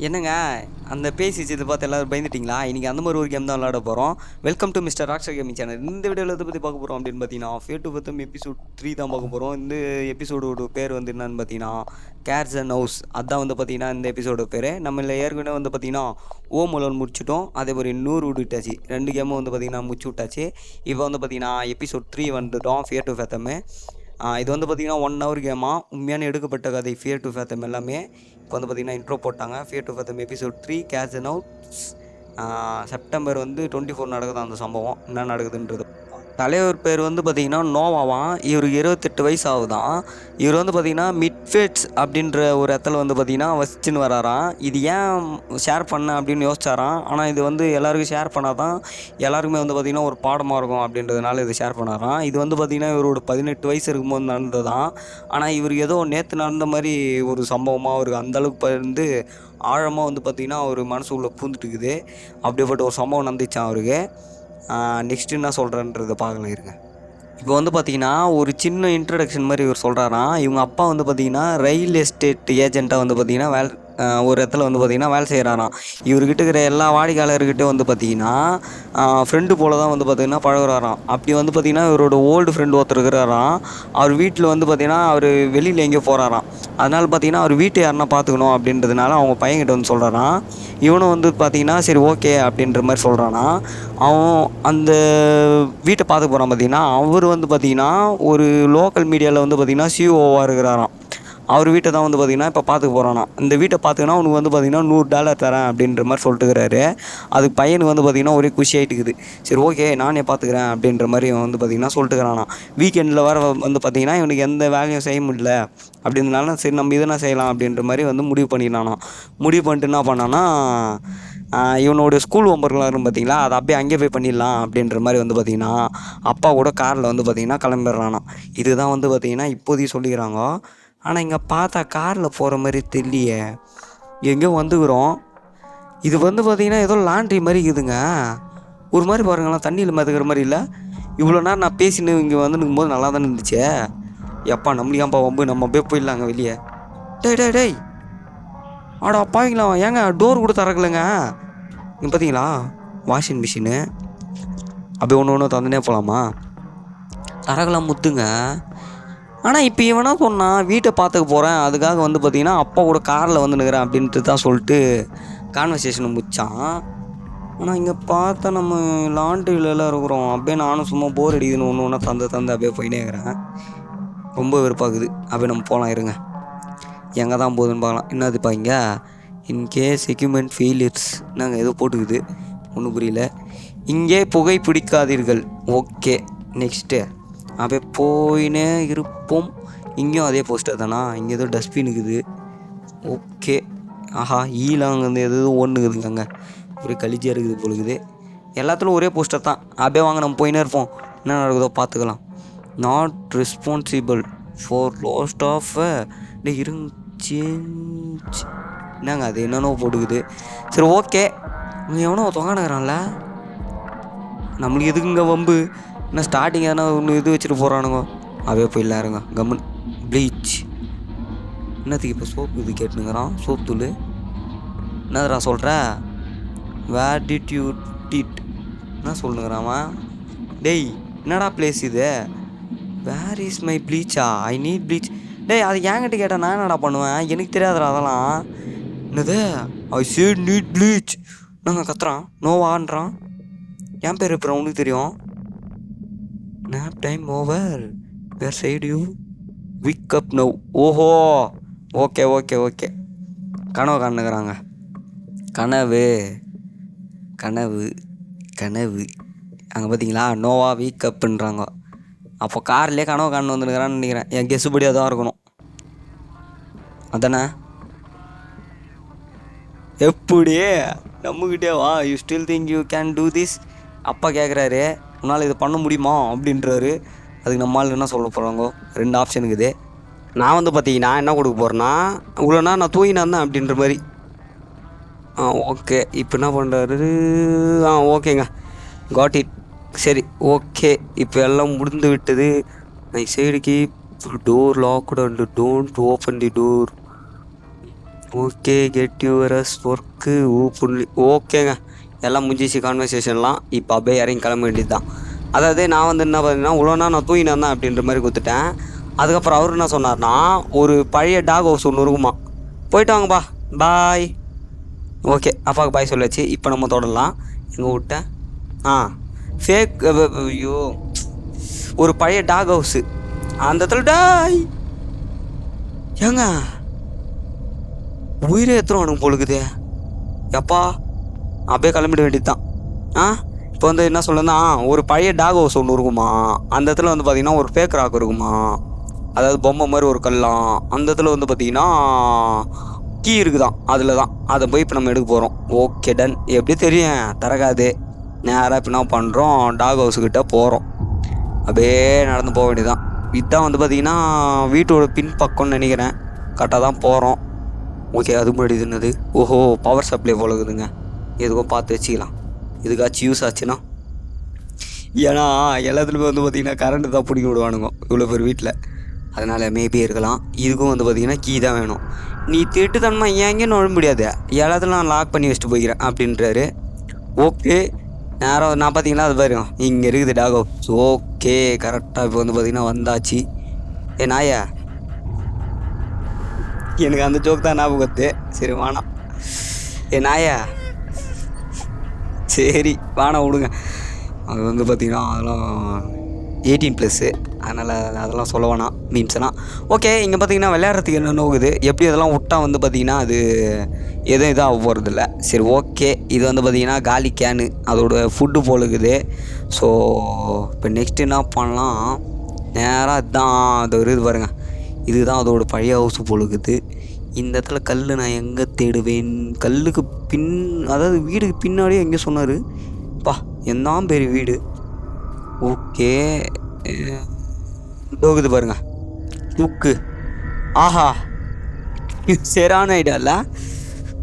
என்னங்க அந்த பேசிச்சு பார்த்து எல்லோரும் பயந்துட்டிங்களா? இன்றைக்கி அந்த மாதிரி ஒரு கேம் தான் விளாட போகிறோம். Welcome to mister Raksha gaming channel. இந்த வீடியோவில் எதை பற்றி பார்க்க போகிறோம் அப்படின்னு பார்த்தீங்கன்னா, ஃபேர் டு ஃபெத்தம் எபிசோட் 3 தான் பார்க்க போகிறோம். இந்த எபிசோடோட பேர் வந்து என்னன்னு பார்த்தீங்கன்னா, கேர்ஸ் அண்ட் ஹவுஸ். அதுதான் வந்து பார்த்தீங்கன்னா இந்த எபிசோட பேர். நம்ம இல்லை ஏற்கனவே வந்து பார்த்தீங்கன்னா ஓம் அலோன் முடிச்சிட்டோம். அதே மாதிரி 100 விட்டாச்சு. 2 கேமும் வந்து பார்த்தீங்கன்னா முடிச்சு விட்டாச்சு. இப்போ வந்து பார்த்தீங்கன்னா எபிசோட் 3 வந்துட்டோம், ஃபேர் டு ஃபெத்தம். இது வந்து பார்த்திங்கன்னா 1 ஹவர் கேமாக உண்மையான எடுக்கப்பட்ட கதை ஃபியர் டு ஃபேத்தம் எல்லாமே. இப்போ வந்து பார்த்திங்கன்னா இன்ட்ரோ போட்டாங்க. Fear to fathom episode 3 catch and outs. September வந்து 24 நடக்குது அந்த சம்பவம். என்ன நடக்குதுன்றது. தலைவர் பேர் வந்து பார்த்திங்கன்னா நோவாவான். இவருக்கு 28 வயசு ஆகுதான். இவர் வந்து பார்த்திங்கன்னா மிட்ஃபேட்ஸ் அப்படின்ற ஒரு இடத்துல வந்து பார்த்திங்கன்னா வசிச்சுன்னு வராராம். இது ஏன் ஷேர் பண்ண அப்படின்னு யோசிச்சாராம். ஆனால் இது வந்து எல்லாருக்கும் ஷேர் பண்ணால் தான் எல்லாருக்குமே வந்து பார்த்திங்கன்னா ஒரு பாடமாக இருக்கும் அப்படின்றதுனால இது ஷேர் பண்ணாராம். இது வந்து பார்த்திங்கன்னா இவரோட 18 வயசு இருக்கும்போது நடந்ததுதான். ஆனால் இவருக்கு ஏதோ நேற்று நடந்த மாதிரி ஒரு சம்பவமாக அவருக்கு அந்தளவுக்கு வந்து ஆழமாக வந்து பார்த்திங்கன்னா அவர் மனசுக்குள்ளே பூந்துட்டுக்குது. அப்படிப்பட்ட ஒரு சம்பவம் நடந்துச்சான் அவருக்கு. நெக்ஸ்ட்டு என்ன சொல்கிறேன்றதை பார்க்கலாம் இருங்க. இப்போ வந்து பார்த்திங்கன்னா ஒரு சின்ன இன்ட்ரடக்ஷன் மாதிரி இவர் சொல்கிறாராம். இவங்க அப்பா வந்து பார்த்திங்கன்னா ரயில் எஸ்டேட் ஏஜெண்ட்டாக வந்து பார்த்திங்கன்னா ஒரு இடத்துல வந்து பார்த்திங்கன்னா வேலை செய்கிறாராம். இவர்கிட்ட இருக்கிற எல்லா வாடிக்கையாளர்கிட்ட வந்து பார்த்திங்கன்னா ஃப்ரெண்டு போல் தான் வந்து பார்த்திங்கன்னா பழகுறாராம். அப்படி வந்து பார்த்திங்கன்னா இவரோட ஓல்டு ஃப்ரெண்டு ஒருத்தர் இருக்கிறாராம். அவர் வீட்டில் வந்து பார்த்திங்கன்னா அவர் வெளியில் எங்கேயோ போகிறாராம். அதனால் பார்த்திங்கன்னா அவர் வீட்டை யாருன்னா பார்த்துக்கணும் அப்படின்றதுனால அவங்க பையன்கிட்ட வந்து சொல்கிறாராம். இவனும் வந்து பார்த்திங்கன்னா சரி ஓகே அப்படின்ற மாதிரி சொல்கிறானா. அவன் அந்த வீட்டை பார்த்துக்க போகிறான். பார்த்திங்கன்னா அவர் வந்து பார்த்திங்கன்னா ஒரு லோக்கல் மீடியாவில் வந்து பார்த்திங்கன்னா சிஓவாக இருக்கிறாராம். அவர் வீட்டை தான் வந்து பார்த்திங்கன்னா இப்போ பார்த்துக்க போகிறானா. இந்த வீட்டை பார்த்துக்கினா அவனுக்கு வந்து பார்த்திங்கன்னா $100 தரேன் அப்படின்ற மாதிரி சொல்லிட்டுக்கிறாரு. அதுக்கு பையனுக்கு வந்து பார்த்திங்கன்னா ஒரே குஷி ஆகிட்டுக்குது. சரி ஓகே நானே பார்த்துக்கிறேன் அப்படின்ற மாதிரி வந்து பார்த்திங்கன்னா சொல்லிட்டுக்கிறானா. வீக்கெண்டில் வர வந்து பார்த்திங்கன்னா இவனுக்கு எந்த வேலையும் செய்ய முடியல அப்படின்றதுனால சரி நம்ம இதெல்லாம் செய்யலாம் அப்படின்ற மாதிரி வந்து முடிவு பண்ணிடலானா. முடிவு பண்ணிட்டு என்ன பண்ணான்னா, இவனோட ஸ்கூல் ஹோம்ஒர்க்லாம் இருக்கும் பார்த்திங்களா, அதை அப்படியே அங்கே போய் பண்ணிடலாம் அப்படின்ற மாதிரி வந்து பார்த்திங்கன்னா அப்பா கூட காரில் வந்து பார்த்திங்கன்னா கிளம்பிடுறானா. இதுதான் வந்து பார்த்திங்கன்னா இப்போதைக்கு சொல்லிக்கிறாங்க. ஆனால் இங்கே பார்த்தா காரில் போகிற மாதிரி தெரியலையே, எங்கேயோ வந்துக்கிறோம். இது வந்து பார்த்திங்கன்னா ஏதோ லாண்ட்ரி மாதிரி இருக்குதுங்க. ஒரு மாதிரி பாருங்களேன், தண்ணியில் மிதக்கிற மாதிரி இல்லை. இவ்வளோ நேரம் நான் பேசின்னு இங்கே வந்து நிற்கும்போது நல்லா தானே இருந்துச்சு. எப்பா நம்மளுக்கு ஏன்ப்பா வம்பு, நம்ம அப்படியே போயிடலாங்க வெளியே. டேய் ஆடா அப்பாங்களா, ஏங்க டோர் கூட திறக்கலைங்க. இங்கே பார்த்தீங்களா வாஷிங் மிஷினு, அப்படியே ஒன்று தந்துனே போகலாமா, திறக்கலாம் முத்துங்க. ஆனால் இப்போ இவனா சொன்னான் வீட்டை பார்த்துக்க போகிறேன், அதுக்காக வந்து பார்த்திங்கன்னா அப்பா கூட காரில் வந்து நிற்கிறேன் அப்படின்ட்டு தான் சொல்லிட்டு கான்வர்சேஷனை முடித்தான். ஆனால் இங்கே பார்த்தா நம்ம லாண்ட்ரியிலலாம் இருக்கிறோம். அப்படியே நானும் சும்மா போர் அடிக்குதுன்னு ஒன்று ஒன்றா தந்து அப்படியே போயினே இருக்கிறேன். ரொம்ப வெறுப்பாகுது. அப்படியே நம்ம போகலாம் இருங்க. எங்கே தான் போகுதுன்னு பார்க்கலாம். என்னதுப்பா இங்கே இன்கேஸ் எக்யூப்மெண்ட் ஃபெயிலியர்ஸ் நாங்கள் ஏதோ போட்டுக்குது, ஒன்றும் புரியல. இங்கே புகை பிடிக்காதீர்கள். ஓகே நெக்ஸ்ட்டு அப்படியே போயினே இருப்போம். இங்கேயும் அதே போஸ்டர் தானா. இங்கே ஏதோ டஸ்ட்பின் இருக்குது. ஓகே ஆஹா ஈலாம் அங்கே எதோ ஒன்றுக்குதுங்க. அங்கே ஒரே கழிச்சியாக இருக்குது போலுக்குது. எல்லாத்துலையும் ஒரே போஸ்டர் தான். அப்படியே வாங்க நம்ம போயினே இருப்போம், என்ன நடக்குதோ பார்த்துக்கலாம். Not responsible for last of day change. என்னங்க அது என்னென்னோ போட்டுக்குது. சரி ஓகே, இங்கே எவனோ தொங்கானுக்கிறான்ல, நம்மளுக்கு எதுக்குங்க வம்பு. என்ன ஸ்டார்டிங் எதனா ஒன்று இது வச்சுட்டு போகிறானுங்க. அப்படியே போயிடலாம் இருங்க. கம்மன் ப்ளீச் என்னத்துக்கு இப்போ சோப்பு இது கேட்டுனுங்கிறான். சோப் தூள் என்னதுடா சொல்கிற, வேர் டிட் யூ டிட் என்ன சொல்லுங்கிறான். டேய் என்னடா பிளேஸ் இது, வேர் இஸ் மை ப்ளீச்சா, ஐ நீட் ப்ளீச். டேய் அது என்கிட்ட கேட்டால் நான் என்னடா பண்ணுவேன், எனக்கு தெரியாதுடா அதெல்லாம். என்னது ஐ சேட் நீட் ப்ளீச். நாங்கள் கத்துறான், நோவான்றான். என் பேர் இப்போ உனக்கு தெரியும். Nap time over, where side you wake up now. ஓஹோ ஓகே ஓகே ஓகே, கனவு காணுங்கிறாங்க. கனவு கனவு கனவு அங்கே பார்த்தீங்களா, நோவா வீக் அப்புன்றாங்க. அப்போ கார்லேயே கனவு காணு வந்துருக்கிறான்னு நினைக்கிறேன். என் கெசுபடியாக தான் இருக்கணும் அதானே. எப்படி நம்மக்கிட்டே வா, you still think you can do this. அப்பா கேட்குறாரு உன்னால் இது பண்ண முடியுமா அப்படின்றாரு. அதுக்கு நம்மளால் என்ன சொல்ல போகிறாங்க, 2 ஆப்ஷன் இருக்குது. நான் வந்து பார்த்தீங்கன்னா என்ன கொடுக்க போகிறேன்னா, இவ்வளோனா நான் தூங்கினா இருந்தேன் அப்படின்ற மாதிரி. ஓகே இப்போ என்ன பண்ணுறாரு. ஓகேங்க காட் இட். சரி ஓகே இப்போ எல்லாம் முடிந்து விட்டது. I side keep door locked and don't open the door. Okay get yours work புள்ளி ஓகேங்க. எல்லாம் முடிஞ்சிச்சு கான்வர்சேஷன்லாம். இப்போ அப்படியே இறங்கி கிளம்ப வேண்டியது தான். அதாவது நான் வந்து என்ன பார்த்தீங்கன்னா இவ்வளோனா நான் தூங்கினு இருந்தேன் அப்படின்ற மாதிரி கொடுத்துட்டேன். அதுக்கப்புறம் அவர் என்ன சொன்னார்னா ஒரு பழைய டாக் ஹவுஸ் ஒன்று இருக்குமா, போயிட்டு வாங்கப்பா பாய். ஓகே அப்பாவுக்கு பாய் சொல்லியாச்சு. இப்போ நம்ம தொடரலாம். எங்கே விட்டேன்? ஃபேக் ஐயோ, ஒரு பழைய டாக் ஹவுஸு அந்த இடத்துல டாய் ஏங்க உயிரை எத்துருவானுங்க போலுக்குதே எப்பா. அப்படியே கிளம்பிட வேண்டியது தான். இப்போ வந்து என்ன சொல்லுன்னா ஒரு பழைய டாக் ஹவுஸ் ஒன்று இருக்குமா, அந்த இடத்துல வந்து பார்த்திங்கன்னா ஒரு ஃபேக் ராக் இருக்குமா, அதாவது பொம்மை மாதிரி ஒரு கல்லாம். அந்த இடத்துல வந்து பார்த்திங்கன்னா கீ இருக்குதான், அதில் தான் அதை போய் இப்போ நம்ம எடுக்க போகிறோம். Okay done. எப்படி தெரியும் திறக்காது. நேராக இப்போ என்ன பண்ணுறோம், டாக் ஹவுஸுக்கிட்ட போகிறோம். அப்படியே நடந்து போக வேண்டியதான். இதுதான் வந்து பார்த்திங்கன்னா வீட்டோட பின்பக்கம்னு நினைக்கிறேன். கரெக்டாக தான் போகிறோம். ஓகே அது முன்னாடி என்னது, ஓஹோ பவர் சப்ளை போல இருக்குதுங்க. எதுக்கும் பார்த்து வச்சுக்கலாம், இதுக்காச்சும் யூஸ் ஆச்சுன்னா. ஏன்னா எல்லாத்துலேயுமே வந்து பார்த்திங்கன்னா கரண்ட்டு தான் பிடிக்க விடுவானுங்க இவ்வளோ பேர் வீட்டில். அதனால் மேபி இருக்கலாம். இதுக்கும் வந்து பார்த்திங்கன்னா கீ தான் வேணும். நீ திட்டுத்தனமா எங்கேயும் நுழ முடியாது, எல்லாத்துலையும் நான் லாக் பண்ணி வச்சுட்டு போய்க்கிறேன் அப்படின்றாரு. ஓகே நேரம் நான் பார்த்தீங்கன்னா அது பாருங்க இங்கே இருக்குது டாக் ஹவுஸ். ஓகே கரெக்டாக இப்போ வந்து பார்த்திங்கன்னா வந்தாச்சு. நாயா எனக்கு அந்த ஜோக் தான் ஞாபகம் வருது. சரி வேணாம். நாயா சரி வேணாம் விடுங்க. அது வந்து பார்த்திங்கன்னா அதெல்லாம் 18+, அதனால் அதெல்லாம் சொல்ல வேணாம் மீம்ஸ்லாம். ஓகே இங்கே பார்த்தீங்கன்னா விளையாடுறதுக்கு என்ன நோக்குது, எப்படி அதெல்லாம் விட்டா வந்து பார்த்திங்கன்னா அது எதுவும் இதாக போகிறதில்ல. சரி ஓகே இது வந்து பார்த்திங்கன்னா காலி கேனு அதோட ஃபுட்டு போலுக்குது. ஸோ இப்போ நெக்ஸ்ட் என்ன பண்ணலாம், நேராக இதுதான் அது ஒரு இது பாருங்கள், இதுதான் அதோட பழைய ஹவுஸ் போலுக்குது. இந்த இடத்துல கல் நான் எங்கே தேடுவேன், கல்லுக்கு பின் அதாவது வீடுக்கு பின்னாடியே எங்கே சொன்னார் பா, என்ன பெரிய வீடு. ஓகே போகுது பாருங்க தூக்கு. ஆஹா சரியான ஐடியா இல்லை,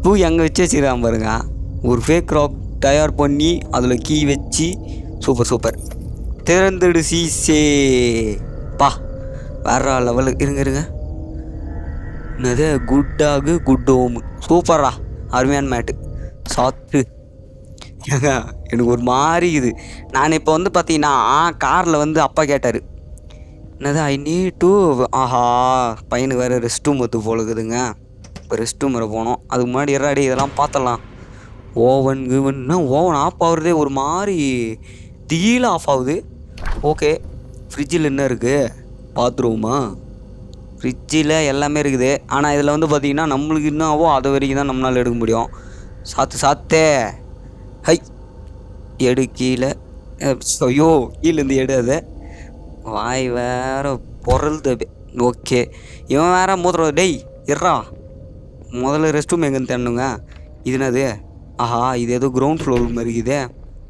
பூ எங்கே வச்சு வச்சுக்கிறான் பாருங்க. ஒரு ஃபேக் ராக் தயார் பண்ணி அதில் கீ வச்சு சூப்பர் சூப்பர். திறந்துடு சீசே பா, வேற லெவலு. இருங்க என்னது குட் டாகு குட் ஹோமு, சூப்பரா அருமையான மேட்டு சாத்து. ஏங்க எனக்கு ஒரு மாதிரி இது. நான் இப்போ வந்து பார்த்தீங்கன்னா காரில் வந்து அப்பா கேட்டார் என்னது ஐ நீட் டு, ஆஹா பையனுக்கு வேறு ரெஸ்ட் ரூம் ஒத்து போலுக்குதுங்க. இப்போ ரெஸ்ட் ரூம் வர போனோம். அதுக்கு முன்னாடி எறாடி இதெல்லாம் பார்த்தலாம். ஓவன் கிவன்னா ஓவன் ஆஃப் ஆகுறதே ஒரு மாதிரி திடீர்னு ஆஃப் ஆகுது. ஓகே ஃப்ரிட்ஜில் என்ன இருக்குது, பாத்ரூமா, ஃப்ரிட்ஜில் எல்லாமே இருக்குது. ஆனால் இதில் வந்து பார்த்திங்கன்னா நம்மளுக்கு என்னவோ அது வரைக்கும் தான் நம்மளால் எடுக்க முடியும். சாத்தே ஹை எடு கீழே. ஐயோ கீழேருந்து எடு அதை, வாய் வேற பொருள்து. ஓகே இவன் வேற மூத்திர டெய் இறா. முதல்ல ரெஸ்ட் ரூம் எங்கேன்னு தேடணுங்க. இது என்னது, ஆஹா இது ஏதோ கிரவுண்ட் ஃப்ளோர் மாதிரி இருக்குதே.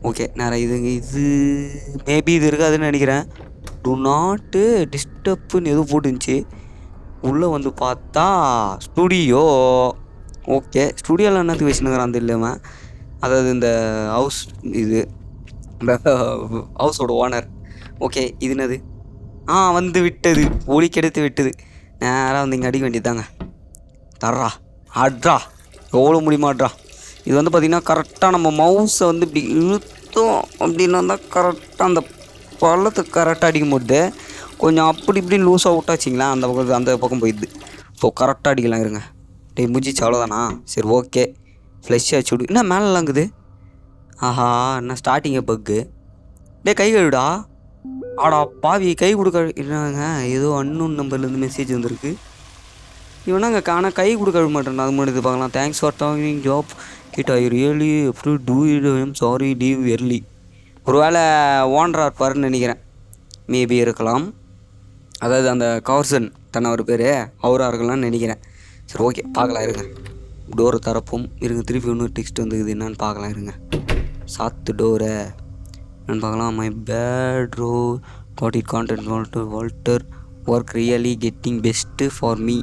ஓகே நேரம் இது மேபி இது இருக்காதுன்னு நினைக்கிறேன். டு நாட்டு டிஸ்டர்ப்னு எதுவும் போட்டுருந்துச்சு. உள்ளே வந்து பார்த்தா ஸ்டுடியோ. ஓகே ஸ்டுடியோவில் என்னத்துக்கு வச்சுனுங்கிறான் அந்த இல்லாமல், அதாவது இந்த ஹவுஸ் இது ஹவுஸோட ஓனர். ஓகே இது என்னது, வந்து விட்டது, ஒளி கெடுத்து விட்டது. நேராக வந்து இங்கே அடிக்க வேண்டியது தர்றா அட்ரா எவ்வளோ முடியுமாட்ரா. இது வந்து பார்த்திங்கன்னா கரெக்டாக நம்ம மவுஸை வந்து இப்படி இழுத்தோம் அப்படின்னு வந்தால் கரெக்டாக அந்த பள்ளத்துக்கு கரெக்டாக அடிக்கும்போது கொஞ்சம் அப்படி இப்படின்னு லூஸாக விட்டாச்சிங்களா அந்த பக்கம் போயிடுது. ஸோ கரெக்டாக அடிக்கலாம். இருங்க டே முடிஞ்சிச்சு அவ்வளோதானா. சரி ஓகே ஃப்ளஷ் ஆச்சு விடு. என்ன மேலலாங்குது, ஆஹா என்ன ஸ்டார்டிங்கே பக்கு. டே கை கழுவிடா. ஆடா பாவி கை கொடுக்க என்னங்க, ஏதோ அன்னோன் நம்பர்லேருந்து மெசேஜ் வந்திருக்கு. இவனாங்க காண கை கொடுக்க மாட்டேன். அது முன்னாடி பார்க்கலாம். Thanks for talking job kit I really approve do it I'm sorry leave early. ஒரு வேளை ஓனராக இருப்பாருன்னு நினைக்கிறேன், மேபி இருக்கலாம். அதாவது அந்த கவர்சன் தன்னை ஒரு பேர் அவராக இருக்கலாம்னு நினைக்கிறேன். சரி ஓகே பார்க்கலாம் இருங்க. டோரை தரப்போம் இருங்க. திருப்பி இன்னொரு டெக்ஸ்ட் வந்துக்குது, என்னன்னு பார்க்கலாம் இருங்க. சாத்து டோரை என்னன்னு பார்க்கலாம். My bad row got it content Walter work really getting best for me.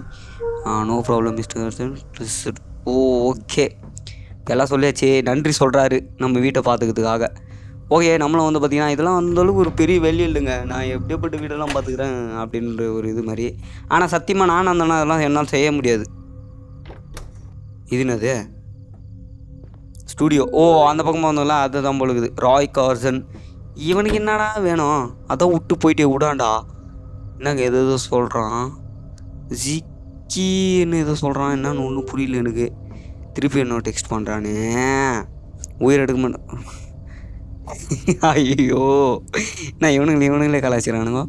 No problem mister. Okay எல்லாம் சொல்லியாச்சு. நன்றி சொல்கிறாரு நம்ம வீட்டை பார்த்துக்கிறதுக்காக. ஓகே நம்மளும் வந்து பார்த்திங்கன்னா இதெல்லாம் அந்தளவுக்கு ஒரு பெரிய வெளியே இல்லைங்க, நான் எப்படிப்பட்ட வீடெல்லாம் பார்த்துக்கிறேன் அப்படின்ற ஒரு இது மாதிரி. ஆனால் சத்தியமாக நான் அந்த அதெல்லாம் என்னால் செய்ய முடியாது. இது என்னது ஸ்டூடியோ? ஓ, அந்த பக்கமாக வந்தோம்ல, அதுதான் பொழுகுது. ராய் கார்சன். இவனுக்கு என்னடா வேணும்? அதான் விட்டு போயிட்டே விடாண்டா. என்னங்க எதோ சொல்கிறான், ஜிக்கின்னு ஏதோ சொல்கிறான். என்னன்னு ஒன்றும் புரியல எனக்கு. திருப்பி என்ன டெக்ஸ்ட் பண்ணுறானே, உயிர் எடுக்க மாட்டேன். ஐயோ, நான் இவனுங்களே கலாச்சிக்கிறானுங்க.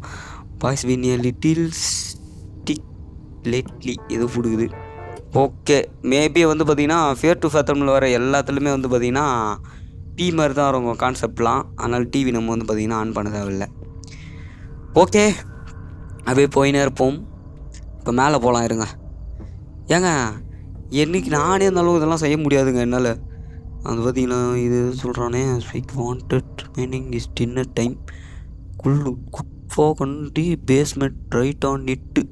Boys win a little stick lately ஏதோ பிடிக்குது. ஓகே, மேபி வந்து பார்த்தீங்கன்னா ஃபியர் டு ஃபேத்தமில் வர எல்லாத்துலேயுமே வந்து பார்த்தீங்கன்னா டீ மாதிரி தான் இருக்கும் கான்செப்ட்லாம். அதனால் டிவி நம்ம வந்து பார்த்திங்கன்னா ஆன் பண்ண தேவையில்லை. ஓகே, அப்படியே போயினே இருப்போம். இப்போ மேலே போகலாம் இருங்க. ஏங்க என்றைக்கு நானே இருந்தாலும் இதெல்லாம் செய்ய முடியாதுங்க என்னால். அது பார்த்தீங்கன்னா இது சொல்கிறானே, ஸ்வீக் wanted remaining is dinner time good basement right on it.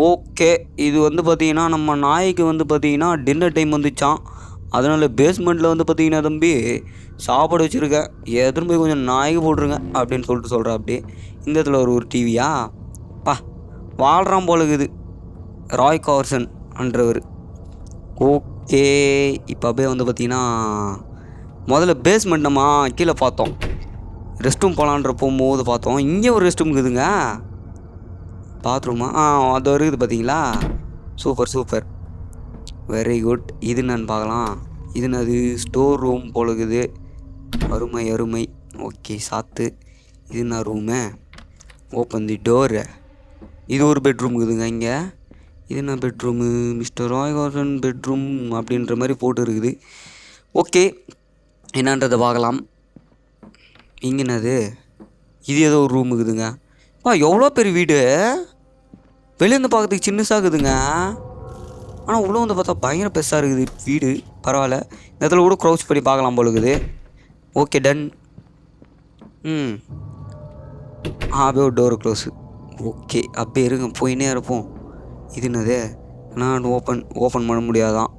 Okay, இது வந்து பார்த்தீங்கன்னா நம்ம நாய்க்கு வந்து பார்த்தீங்கன்னா டின்னர் டைம் வந்துச்சான். அதனால் பேஸ்மெண்ட்டில் வந்து பார்த்தீங்கன்னா தம்பி சாப்பாடு வச்சுருக்கேன், எதுன்னு போய் கொஞ்சம் நாய்க்கு போட்டுருங்க அப்படின்னு சொல்லிட்டு சொல்கிறேன். அப்படியே இந்த இடத்துல ஒரு டிவியா பா வாழ்கிறான் போலக்குது ராய் கார்சன் அன்றவர். ஓகே, இப்போ அப்படியே வந்து பார்த்திங்கன்னா முதல்ல பேஸ்மெண்ட் நம்ம கீழே பார்த்தோம், ரெஸ்ட் ரூம் போகலான்ற போகும்போது பார்த்தோம். இங்கே ஒரு ரெஸ்ட் ரூம் இருக்குதுங்க, பாத்ரூமா? அது இருக்குது பார்த்தீங்களா? Super, very good. இது என்னன்னு பார்க்கலாம். இது என்னது? ஸ்டோர் ரூம் போலக்குது. அருமை. ஓகே, சாத்து. இது என்ன ரூமு? Open the door. இது ஒரு பெட்ரூம் இருக்குதுங்க இங்கே. இது என்ன bedroom? Mister Rai Carson bedroom அப்படின்ற மாதிரி போட்டு இருக்குது. ஓகே, என்னன்றதை பார்க்கலாம். இங்கே என்னது? இது ஏதோ ஒரு ரூம் இருக்குதுங்க. எவ்வளோ பெரிய வீடு, வெளியேருந்து பார்க்கறதுக்கு சின்னசாக இருக்குதுங்க, ஆனால் உள்ளே வந்து பார்த்தா பயங்கர பெருசாக இருக்குது வீடு. பரவாயில்ல, இந்த இடத்துல கூட க்ரௌச் பண்ணி பார்க்கலாம் போல இருக்குது. Okay, done. அப்படியே ஒரு டோரு க்ளோஸு. ஓகே, அப்படியே இருங்க, போயினே இருப்போம். இது என்னது? நான் ஓப்பன் பண்ண முடியாதான்.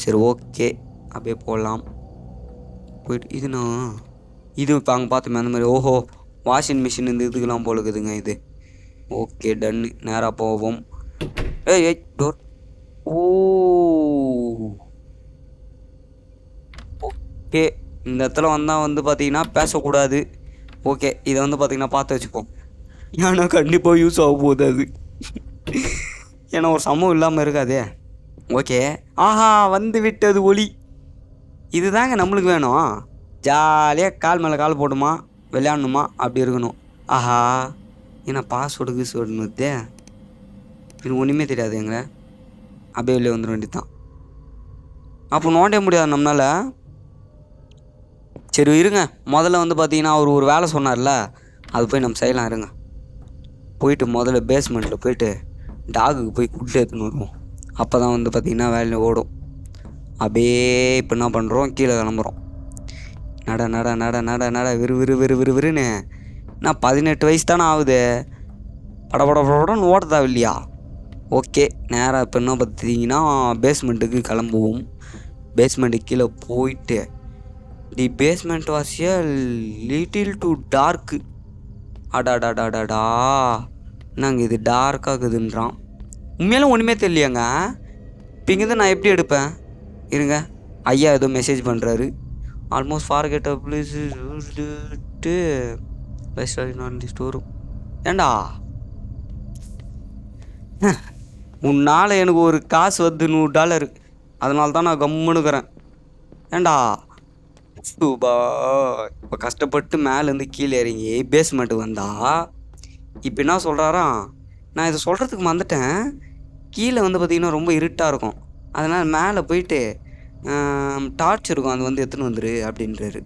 சரி, ஓகே, அப்படியே போடலாம். போயிட்டு இது இப்போ அங்கே பார்த்தோமே அந்த மாதிரி. ஓஹோ, வாஷிங் மிஷின் இந்த இதுக்கெல்லாம் போல இருக்குதுங்க இது. ஓகே, டன்னு. நேராக போவோம். ஏய் டோர். ஓகே, இந்த இடத்துல வந்தால் வந்து பார்த்தீங்கன்னா பேசக்கூடாது. ஓகே, இதை வந்து பார்த்தீங்கன்னா பார்த்து வச்சுப்போம், ஏன்னா கண்டிப்பாக யூஸ் ஆக போகுது அது. ஏன்னா ஒரு சமூகம் இல்லாமல் இருக்காதே. ஓகே, ஆஹா, வந்து விட்டது ஒளி. இதுதாங்க நம்மளுக்கு வேணும். ஜாலியாக கால் மேலே கால் போடுமா, விளையாடணுமா, அப்படி இருக்கணும். ஆஹா, ஏன்னா பாஸ்வேர்டுன்னு இது ஒன்றுமே தெரியாது எங்களை. அப்படியே வெளியே வந்துட வேண்டியது தான். அப்போ நோண்டே முடியாது நம்மளால். சரி இருங்க, முதல்ல வந்து பார்த்தீங்கன்னா அவர் ஒரு வேலை சொன்னார்ல, அது போய் நம்ம செய்யலாம். இருங்க, போயிட்டு முதல்ல பேஸ்மெண்ட்டில் போயிட்டு டாகுக்கு போய் ஃபுட்டு எடுத்துன்னு வருவோம். அப்போ தான் வந்து பார்த்திங்கன்னா வேலை ஓடும். அப்படியே இப்போ என்ன பண்ணுறோம், கீழே கிளம்புறோம். நட விறுன்னு. நான் 18 வயசு தானே ஆகுது, படன்னு ஓடுறதா இல்லையா? ஓகே, நேராக இப்போ என்ன பார்த்தீங்கன்னா பேஸ்மெண்ட்டுக்கு கிளம்புவோம். பேஸ்மெண்ட்டுக்கு கீழே போயிட்டு the basement was a little too dark. அடாடாடாடாடா, நாங்கள் இது டார்க்காகுதுன்றான். உண்மையிலும் ஒன்றுமே தெரியலையாங்க. இப்போ இங்கேருந்து நான் எப்படி எடுப்பேன்? இருங்க, ஐயா ஏதோ மெசேஜ் பண்ணுறாரு. Almost forget please store. ஏண்டா உன்னால் எனக்கு ஒரு காசு வந்து $100, அதனால தான் நான் கம்முனுக்கிறேன். ஏண்டா சூபா, இப்போ கஷ்டப்பட்டு மேலேருந்து கீழே இறங்கி பேஸ்மெண்ட்டுக்கு வந்தா இப்போ என்ன சொல்கிறாராம், நான் இதை சொல்கிறதுக்கு வந்துட்டேன், கீழே வந்து பார்த்திங்கன்னா ரொம்ப இருட்டாக இருக்கும், அதனால் மேலே போயிட்டு டார்ச் இருக்கும், அது வந்து எடுத்துன்னு வந்துரு அப்படின்றாரு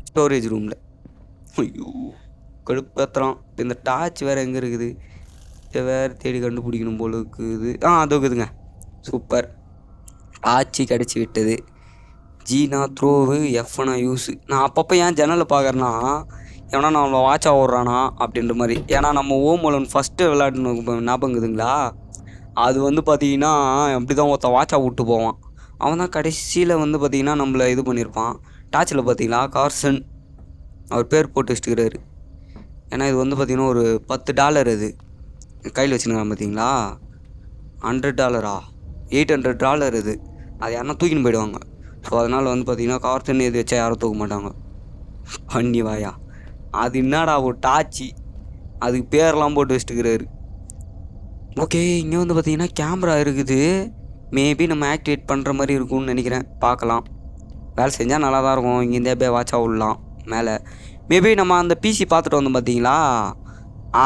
ஸ்டோரேஜ் ரூமில். ஐயோ கடுப்பேற்றுறான். இப்போ இந்த டார்ச் வேறு எங்கே இருக்குது, வேறு தேடி கண்டுபிடிக்கணும் போல இருக்குது. அது இருக்குதுங்க, சூப்பர். ஆட்சி கிடச்சி விட்டது. ஜீனா த்ரோவு, எஃப்னா யூஸு. நான் அப்பப்போ ஏன் ஜன்னலை பார்க்குறேன்னா, ஏன்னா நம்ம வாட்ச் ஆடுறானா அப்படின்ற மாதிரி. ஏன்னா நம்ம ஹோம் அலோன் ஃபஸ்ட்டு விளையாடணும் ஞாபகங்குதுங்களா, அது வந்து பார்த்திங்கன்னா அப்படி தான் ஒருத்தன் வாட்சா விட்டு போவான். அவன் தான் கடைசியில் வந்து பார்த்திங்கன்னா நம்மளை இது பண்ணியிருப்பான். டார்ச்சில் பார்த்தீங்களா கார்சன் அவர் பேர் போட்டு வச்சுக்கிறாரு. ஏன்னா இது வந்து பார்த்திங்கன்னா ஒரு $10 அது கையில் வச்சுருக்கான் பார்த்தீங்களா. $100 $800 இது. அது யாருன்னா தூக்கின்னு போயிடுவாங்க. ஸோ அதனால் வந்து பார்த்திங்கன்னா கார்த்தன் எது வச்சா யாரும் தூக்க மாட்டாங்க. பண்ணி வாயா, அது என்னடா ஒரு டாச்சி, அதுக்கு பேரெலாம் போட்டு வச்சுட்டுக்கிறாரு. ஓகே, இங்கே வந்து பார்த்திங்கன்னா கேமரா இருக்குது. மேபி நம்ம ஆக்டிவேட் பண்ணுற மாதிரி இருக்கும்னு நினைக்கிறேன். பார்க்கலாம், வேலை செஞ்சால் நல்லா தான் இருக்கும். இங்கேருந்தே அப்படியே வாட்சாக விடலாம் மேலே. மேபி நம்ம அந்த பிசி பார்த்துட்டு வந்தோம் பார்த்தீங்களா,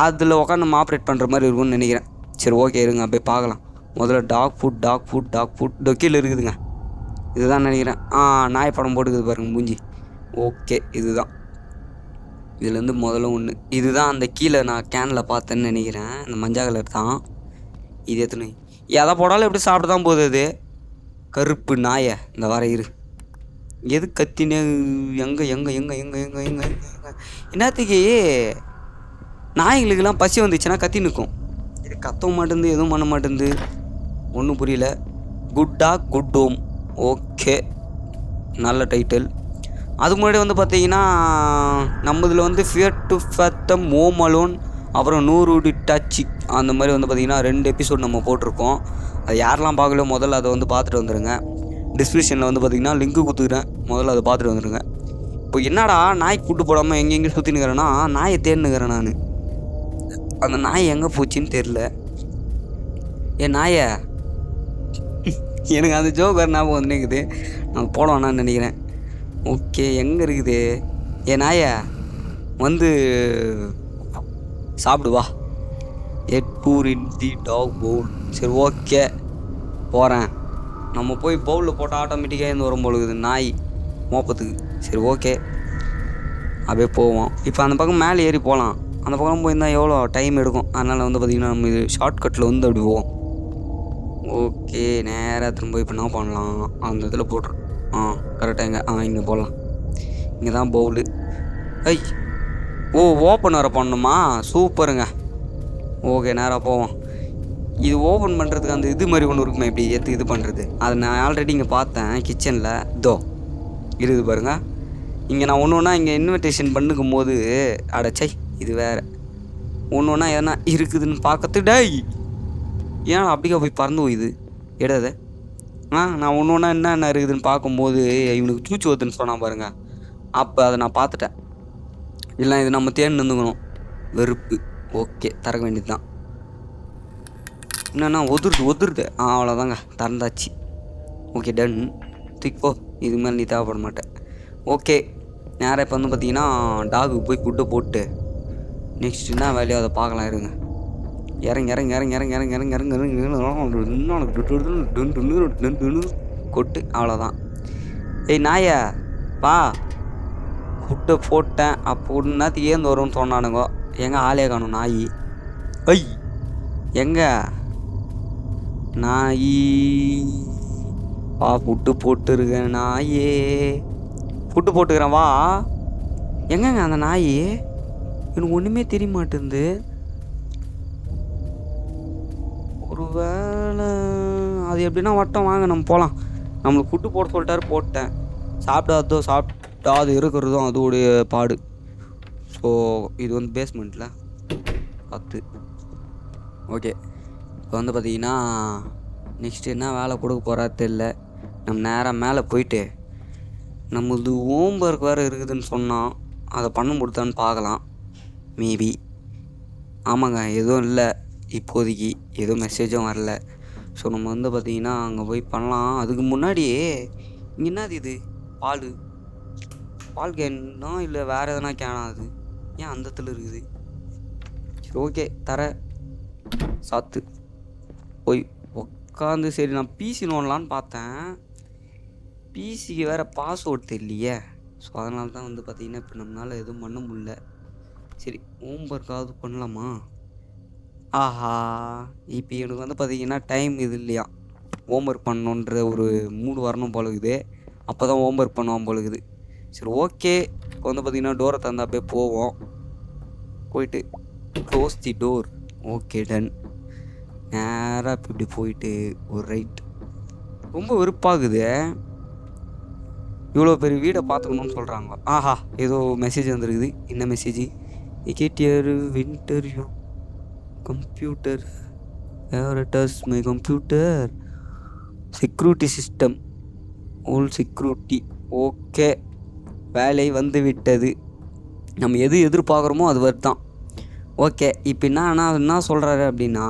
அதில் உட்காந்து நம்ம ஆப்ரேட் பண்ணுற மாதிரி இருக்கும்னு நினைக்கிறேன். சரி ஓகே, இருங்க அப்படியே பார்க்கலாம். முதல்ல டாக் ஃபுட் டொக்கில் இருக்குதுங்க. இதுதான் நினைக்கிறேன். நாய் படம் போட்டுக்குது பாருங்க மூஞ்சி. ஓகே, இதுதான். இதுலேருந்து முதல்ல ஒன்று இதுதான். அந்த கீழே நான் கேனில் பார்த்தேன்னு நினைக்கிறேன். இந்த மஞ்சள் கலர் தான் இது. எத்தனை எதை போடாலும் எப்படி சாப்பிட்டு தான் போகுது அது கருப்பு நாயை. இந்த வர இரு, எது கத்தினே எங்கே என்னத்துக்கு நாய்களுக்கெல்லாம் பசி வந்துச்சுன்னா கத்தி நிற்கும். இது கத்தவும் மாட்டேங்குது, எதுவும் பண்ண மாட்டேங்குது, ஒன்றும் புரியல. Good talk good home. Okay, நல்ல டைட்டில். அதுக்கு முன்னாடி வந்து பார்த்தீங்கன்னா நம்மதில் வந்து Fear to Fathom, Home Alone, அப்புறம் 100 டச்சு, அந்த மாதிரி வந்து பார்த்திங்கன்னா 2 எபிசோட் நம்ம போட்டிருக்கோம். அது யாரெல்லாம் பார்க்கலையோ முதல்ல அதை வந்து பார்த்துட்டு வந்துடுங்க. டிஸ்கிரிப்ஷனில் வந்து பார்த்திங்கன்னா லிங்க்கு கொடுத்துக்கிறேன், முதல்ல அதை பார்த்துட்டு வந்துடுங்க. இப்போ என்னடா நாய்க்கு ஃபுட்டு போடாமல் எங்கெங்கே சுற்றினுக்கிறேன்னா நாயை தேடினுக்கிறேன் நான். அந்த நாய் எங்கே போச்சுன்னு தெரில. என் நாயை எனக்கு அந்த ஜோக்கர் ஞாபகம் வந்து இருக்குது, நான் போடவேணான்னு நினைக்கிறேன். ஓகே, எங்கே இருக்குது என் நாயை? வந்து சாப்பிடுவா. எட் பூர் இன் தி டாக் பவுல். சரி ஓகே, போகிறேன். நம்ம போய் பவுலில் போட்டால் ஆட்டோமேட்டிக்காக இருந்து வரும் பொழுது நாய் மோப்பத்துக்கு. சரி ஓகே, அப்படியே போவோம். இப்போ அந்த பக்கம் மேலே ஏறி போகலாம். அந்த பக்கம் போயிருந்தால் எவ்வளோ டைம் எடுக்கும். அதனால் வந்து பார்த்திங்கன்னா நம்ம இது ஷார்ட்கட்டில் வந்து அப்படி போவோம். ஓகே, நேராக திரும்ப இப்போ என்ன பண்ணலாம், அந்த இதில் போட்டுரு. கரெக்டாக எங்கே? இங்கே போடலாம். இங்கே தான் பவுலு. ஓப்பன் வர பண்ணணுமா? சூப்பருங்க. ஓகே, நேராக போவோம். இது ஓப்பன் பண்ணுறதுக்கு அந்த இது மாதிரி ஒன்று இருக்குமே, இப்படி ஏற்று இது பண்ணுறது. அதை நான் ஆல்ரெடி இங்கே பார்த்தேன் கிச்சனில். இருக்குது பாருங்க. இங்கே நான் ஒன்று ஒன்றா இங்கே இன்விடேஷன் பண்ணுக்கும் போது அடைச்சை இது வேறு ஒன்று ஒன்றா எதனா இருக்குதுன்னு பார்க்கறது. ஏன்னா அப்படிக்கா போய் பறந்து போயிது இடது. நான் ஒன்று ஒன்றா என்ன இருக்குதுன்னு பார்க்கும்போது இவனுக்கு சூச்சு வருதுன்னு சொன்னான் பாருங்கள். அப்போ அதை நான் பார்த்துட்டேன். இல்லை, இது நம்ம தேர்ந்து இருந்துக்கணும். வெறுப்பு. ஓகே, திறக்க வேண்டியது தான். என்னன்னா ஒதுருது. அவ்வளோதாங்க, திறந்தாச்சு. Okay, ton. தூக்கிப்போ, இது மேலே நீ தேவைப்பட மாட்டேன். ஓகே, நேராக இப்போ வந்து பார்த்தீங்கன்னா டாகுக்கு போய் ஃபுட்டை போட்டு நெக்ஸ்ட் என்ன வேலையோ அதை பார்க்கலாம். இருங்க, இறங்கி கொட்டு. அவ்வளோதான். நாயை பா, ஃபுட்டை போட்டேன். அப்போ ஒன்றாத்துக்கு ஏந்து வரும்னு சொன்னானுங்க. எங்கே ஆளே காணும் நாய். எங்க நாய்? ஃபுட்டு போட்டுருக்கேன் நாயே, ஃபுட்டு போட்டுக்கிறேன் வா. எங்கங்க அந்த நாய்? எனக்கு ஒன்றுமே தெரிய மாட்டேங்குது. ஒரு வேளை அது எப்படின்னா வட்டம். வாங்க நம்ம போகலாம். நம்மளுக்கு ஃபுட்டு போட சொல்லிட்டாரு, போட்டேன். சாப்பிட்டாது இருக்கிறதும் அதோடைய பாடு. ஸோ இது வந்து பேஸ்மெண்ட்டில் 10. ஓகே, இப்போ வந்து பார்த்திங்கன்னா நெக்ஸ்ட்டு என்ன வேலை கொடுக்க போகிறா தெரில. நம்ம நேராக மேலே போயிட்டு நம்மளது ஹோம் ஒர்க் வேறு இருக்குதுன்னு சொன்னால் அதை பண்ண முடித்தான்னு பார்க்கலாம். மேபி. ஆமாங்க, எதுவும் இல்லை இப்போதைக்கு, எதுவும் மெசேஜும் வரல. ஸோ நம்ம வந்து பார்த்திங்கன்னா அங்கே போய் பண்ணலாம். அதுக்கு முன்னாடியே இங்கே என்னது இது? பால் கேனா இல்லை வேறு எதனா கேனா? அது ஏன் அந்த இடத்துல இருக்குது? சரி ஓகே, தர சாத்து போய் உட்காந்து. சரி, நான் பிசி நோண்டலான்னு பார்த்தேன். பிசிக்கு வேறு பாஸ்வேர்டு தெரியலையே. ஸோ அதனால தான் வந்து பார்த்திங்கன்னா இப்போ நம்மளால் எதுவும் பண்ண முடியல. சரி, ஹோம் ஒர்க்காவது பண்ணலாமா? இப்போ எனக்கு வந்து பார்த்திங்கன்னா டைம் இது இல்லையா, ஹோம் ஒர்க் பண்ணணுன்ற ஒரு மூடு வரணும் போலக்குது. அப்போ தான் ஹோம் ஒர்க் பண்ணுவான் போலக்குது. சரி ஓகே, இப்போ வந்து பார்த்திங்கன்னா டோரை தந்தா அப்படியே போவோம். போயிட்டு close the door. Okay, done. நேராக இப்படி போயிட்டு ஒரு ரைட். ரொம்ப வெறுப்பாகுது. இவ்வளோ பெரிய வீடை பார்த்துக்கணும்னு சொல்கிறாங்க. ஏதோ மெசேஜ் வந்துருக்குது. என்ன மெசேஜ்? கேட்டியர் வின்டர்யூ computer does my computer. Security system, all security. Okay, வேலை வந்து விட்டது. நம்ம எது எதிர்பார்க்குறோமோ அது வருதான். ஓகே, இப்போ என்ன சொல்கிறாரு அப்படின்னா,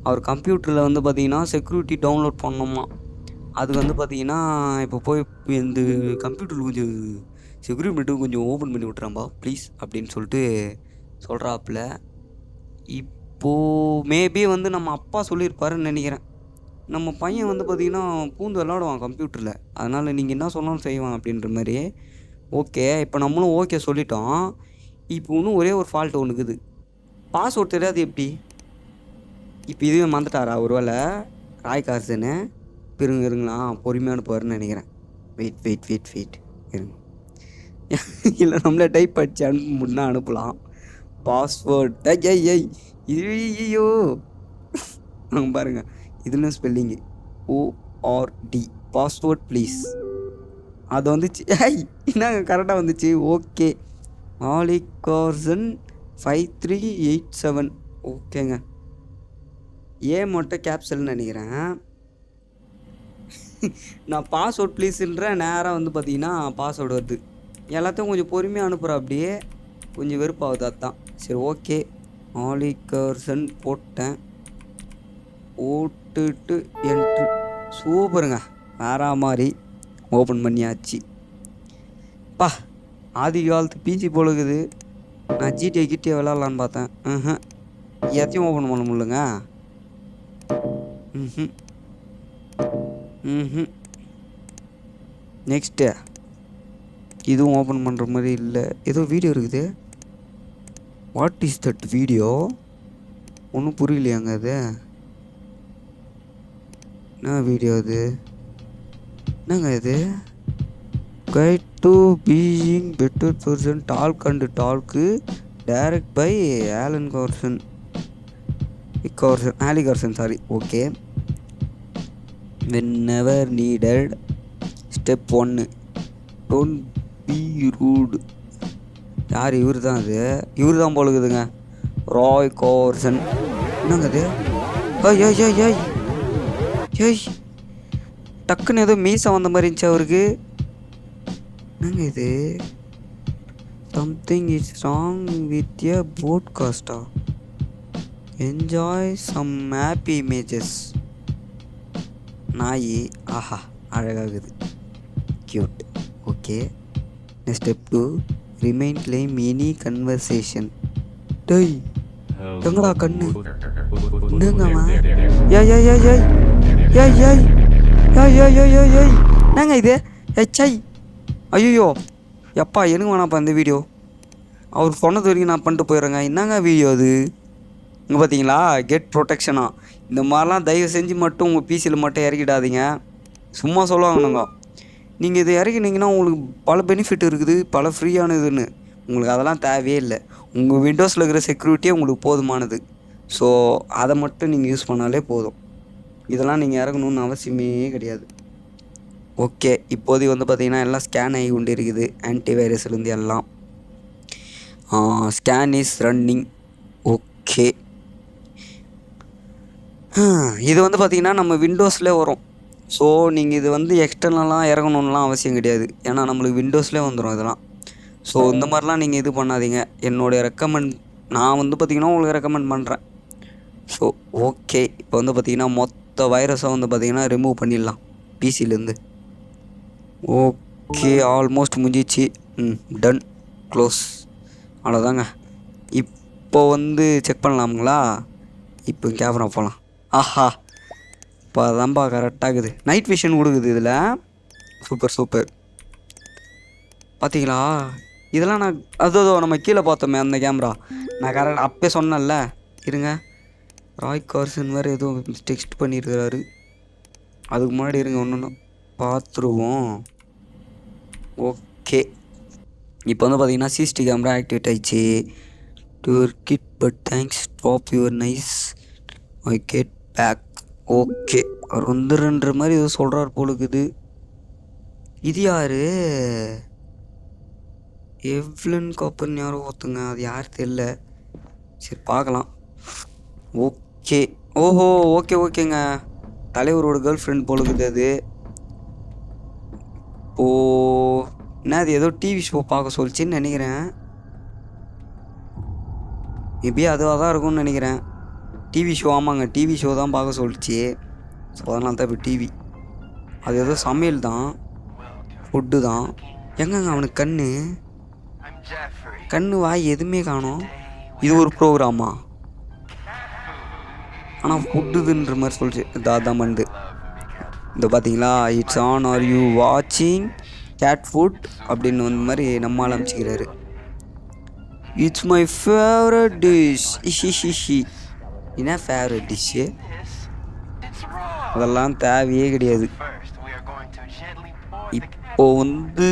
அவர் கம்ப்யூட்டரில் வந்து பார்த்தீங்கன்னா செக்யூரிட்டி டவுன்லோட் பண்ணணுமா. அது வந்து பார்த்தீங்கன்னா இப்போ போய் இந்த கம்ப்யூட்டரில் கொஞ்சம் செக்யூரிட்டி மட்டும் கொஞ்சம் ஓப்பன் பண்ணி விட்றாம்பா ப்ளீஸ் அப்படின்னு சொல்லிட்டு சொல்கிறாப்புல. இப்போது மேபி வந்து நம்ம அப்பா சொல்லியிருப்பாருன்னு நினைக்கிறேன். நம்ம பையன் வந்து பார்த்திங்கன்னா பூந்து விளாடுவான் கம்ப்யூட்டரில், அதனால் நீங்கள் என்ன சொன்னாலும் செய்வான் அப்படின்ற மாதிரி. ஓகே, இப்போ நம்மளும் ஓகே சொல்லிட்டோம். இப்போ இன்னும் ஒரே ஒரு ஃபால்ட் ஒன்று இருக்குது. பாஸ்வேர்ட் தெரியாது எப்படி? இப்போ இதுவே மறந்துட்டாரா ஒரு வேளை ராய் கார்சனு? இருங்களா பொறுமையாக அனுப்புவார்னு நினைக்கிறேன். வெயிட் இருங்க. இல்லை நம்மளே டைப் அடிச்சு அனுப்ப அனுப்பலாம். பாஸ்வேர்ட் ஐய் ஐயோ நாங்கள் பாருங்கள், இதுன்னு ஸ்பெல்லிங்கு ORD பாஸ்வேர்ட் ப்ளீஸ். அது வந்துச்சு. என்னங்க கரெக்டாக வந்துச்சு. ஓகே, ஆலிகார்சன் 5387. ஓகேங்க, மட்டும் கேப்சல்னு நினைக்கிறேன். நான் பாஸ்வேர்ட் ப்ளீஸுன்ற நேராக வந்து பார்த்தீங்கன்னா பாஸ்வேர்டு வருது. எல்லாத்தையும் கொஞ்சம் பொறுமையாக அனுப்புகிறேன், அப்படியே கொஞ்சம் வெறுப்பாகுது. அதுதான் சரி. ஓகே, ஆலிகார்சன் போட்டேன், போட்டுட்டு என்ட்ரு. சூப்பருங்க, வேற மாதிரி ஓப்பன் பண்ணியாச்சு. பா, ஆதி காலத்து பிஜி போலுக்குது. நான் ஜிடிஏ விளாட்லான்னு பார்த்தேன். எத்தையும் ஓப்பன் பண்ண முடியலங்க. நெக்ஸ்ட்டு இதுவும் ஓப்பன் பண்ணுற மாதிரி இல்லை. ஏதோ வீடியோ இருக்குது. What is that video? ஒன்றும் புரியலையாங்க அது. என்ன வீடியோ அது? என்னங்க இது? Guide to being better person, talk and talk, direct by Ollie Carson, sorry. Okay, whenever needed. Step 1, don't be rude. யார்? இவர் தான். இவர் தான் போலுக்குதுங்க, ராய் கார்சன். என்னங்க அது? ஏய் டக்குன்னு ஏதோ மீசா வந்த மாதிரி இருந்துச்சு அவருக்கு. என்னங்க இது? Something is wrong with a போட்காஸ்டா, என்ஜாய் சம் ஹாப்பி இமேஜஸ். நாய், ஆஹா அழகாகுது, cute. Okay, step 2, remain claim any conversation. டேய் எங்கடா கண்ணு? என்னங்கம்மா? என்னங்க இது? ஏய் ஐயோ எப்பா, எனக்கு வேணாப்பா இந்த வீடியோ. அவர் சொன்னது வரைக்கும் நான் பண்ணிட்டு போயிடுறேங்க. என்னங்க வீடியோ அது? இங்கே பார்த்தீங்களா, கெட் ப்ரொடெக்ஷனா. இந்த மாதிரிலாம் தயவு செஞ்சு மட்டும் உங்கள் பிசியில் மட்டும் இறக்கிடாதீங்க. சும்மா சொல்லுவாங்கணுங்க. நீங்கள் இதை இறக்கினீங்கன்னா உங்களுக்கு பல பெனிஃபிட் இருக்குது, பல ஃப்ரீயானதுன்னு. உங்களுக்கு அதெல்லாம் தேவையே இல்லை. உங்கள் விண்டோஸில் இருக்கிற செக்யூரிட்டியே உங்களுக்கு போதுமானது. ஸோ அதை மட்டும் நீங்கள் யூஸ் பண்ணாலே போதும். இதெல்லாம் நீங்கள் இறக்கணுன்னு அவசியமே கிடையாது. ஓகே, இப்போதைக்கு வந்து பார்த்திங்கன்னா எல்லாம் ஸ்கேன் ஆகி கொண்டு இருக்குது. ஆன்டிவைரஸ்லேருந்து எல்லாம் ஸ்கேன் இஸ் ரன்னிங். ஓகே, இது வந்து பார்த்திங்கன்னா நம்ம விண்டோஸ்லேயே வரும். ஸோ நீங்கள் இது வந்து எக்ஸ்டர்னலாக இறங்கணுன்னெலாம் அவசியம் கிடையாது. ஏன்னா நம்மளுக்கு விண்டோஸ்லேயே வந்துடும் இதெல்லாம். ஸோ இந்த மாதிரிலாம் நீங்கள் இது பண்ணாதீங்க. என்னுடைய ரெக்கமெண்ட் நான் வந்து பார்த்திங்கன்னா உங்களுக்கு ரெக்கமெண்ட் பண்ணுறேன். ஸோ ஓகே, இப்போ வந்து பார்த்திங்கன்னா மொத்த வைரஸை வந்து பார்த்திங்கன்னா ரிமூவ் பண்ணிடலாம் பிசிலேருந்து. ஓகே, ஆல்மோஸ்ட் முடிஞ்சிச்சு. Done, close. அவ்வளோதாங்க. இப்போ வந்து செக் பண்ணலாமுங்களா? இப்போ கேமரா போகலாம். ஆஹா, இப்போ அதான்பா கரெக்டாகுது. நைட் விஷன் கொடுக்குது இதில். சூப்பர். பார்த்தீங்களா? இதெல்லாம் நான் அதோ நம்ம கீழே பார்த்தோமே அந்த கேமரா, நான் கரெக்டாக அப்பே சொன்னேன்ல. இருங்க, ராய் கார்சன் வேறு ஏதோ டெக்ஸ்ட் பண்ணியிருக்கிறாரு. அதுக்கு முன்னாடி இருங்க, ஒன்று பார்த்துருவோம். ஓகே, இப்போ வந்து பார்த்தீங்கன்னா சிசிடி கேமரா ஆக்டிவேட் ஆகிடுச்சு. Your kid but thanks drop your nice I get back. Okay, அவர் வந்துடுன்ற மாதிரி ஏதோ சொல்கிறார் போலுக்குது. இது யார்? எவ்லன் காப்பர்னு யாரோ ஒருத்தங்க, அது யார் தெரியல. சரி பார்க்கலாம். ஓகே, ஓஹோ ஓகேங்க. தலைவரோட கேர்ள் ஃப்ரெண்ட் போலுக்குது அது. ஓ என்ன அது ஏதோ டிவி ஷோ பார்க்க சொல்லிச்சின்னு நினைக்கிறேன். மேபி அதுவாக தான் இருக்கும்னு நினைக்கிறேன். டிவி ஷோ, ஆமாங்க டிவி ஷோ தான் பார்க்க சொல்லிச்சு. ஸோ அதனால தான் இப்போ டிவி. அது ஏதோ சமையல் தான், ஃபுட்டு தான். எங்கங்க அவனுக்கு கண்ணு வாய் எதுவுமே காணோம். இது ஒரு ப்ரோக்ராமா? ஆனால் ஃபுட்டுதுன்ற மாதிரி சொல்லிச்சு. தாதா மண்டு இந்த பார்த்தீங்களா, இட்ஸ் ஆன் ஆர் யூ வாட்சிங் கேட் ஃபுட் அப்படின்னு வந்து மாதிரி நம்மால் அமைச்சிக்கிறாரு. It's my favourite dish. என்ன ஃபேவரட் டிஷ்ஷு? அதெல்லாம் தேவையே கிடையாது. இப்போ வந்து